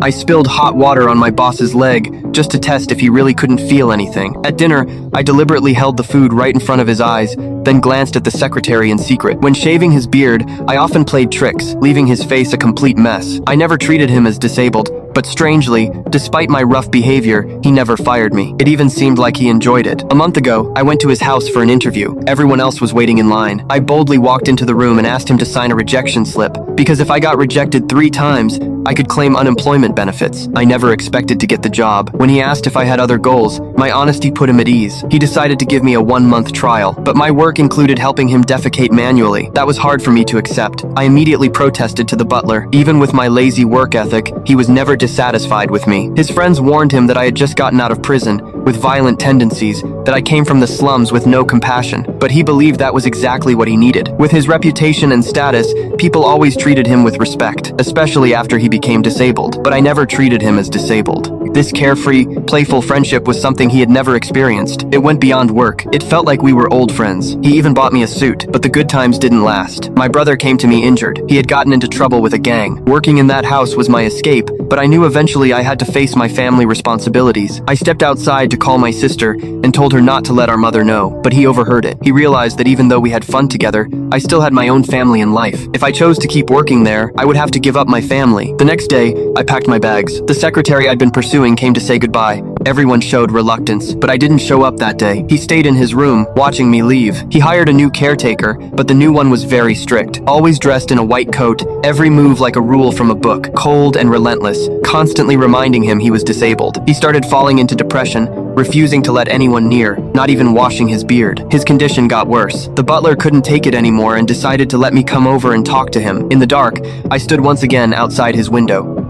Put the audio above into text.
I spilled hot water on my boss's leg just to test if he really couldn't feel anything. At dinner, I deliberately held the food right in front of his eyes, then glanced at the secretary in secret. When shaving his beard, I often played tricks, leaving his face a complete mess. I never treated him as disabled, but strangely, despite my rough behavior, he never fired me. It even seemed like he enjoyed it. A month ago, I went to his house for an interview. Everyone else was waiting in line. I boldly walked into the room and asked him to sign a rejection slip, because if I got rejected 3 times, I could claim unemployment benefits. I never expected to get the job. When he asked if I had other goals, my honesty put him at ease. He decided to give me a 1-month trial, but my work included helping him defecate manually. That was hard for me to accept. I immediately protested to the butler. Even with my lazy work ethic, he was never dissatisfied with me. His friends warned him that I had just gotten out of prison, with violent tendencies, that I came from the slums with no compassion, but he believed that was exactly what he needed. With his reputation and status, people always treated him with respect, especially after he became disabled, but I never treated him as disabled. This carefree, playful friendship was something he had never experienced. It went beyond work. It felt like we were old friends. He even bought me a suit, but the good times didn't last. My brother came to me injured. He had gotten into trouble with a gang. Working in that house was my escape, but I knew eventually I had to face my family responsibilities. I stepped outside to call my sister and told her not to let our mother know, but he overheard it. He realized that even though we had fun together, I still had my own family and life. If I chose to keep working there, I would have to give up my family. The next day, I packed my bags. The secretary I'd been pursuing came to say goodbye. Everyone showed reluctance, but I didn't show up that day. He stayed in his room, watching me leave. He hired a new caretaker, but the new one was very strict. Always dressed in a white coat, every move like a rule from a book, cold and relentless, constantly reminding him he was disabled. He started falling into depression, refusing to let anyone near, not even washing his beard. His condition got worse. The butler couldn't take it anymore and decided to let me come over and talk to him. In the dark, I stood once again outside his window.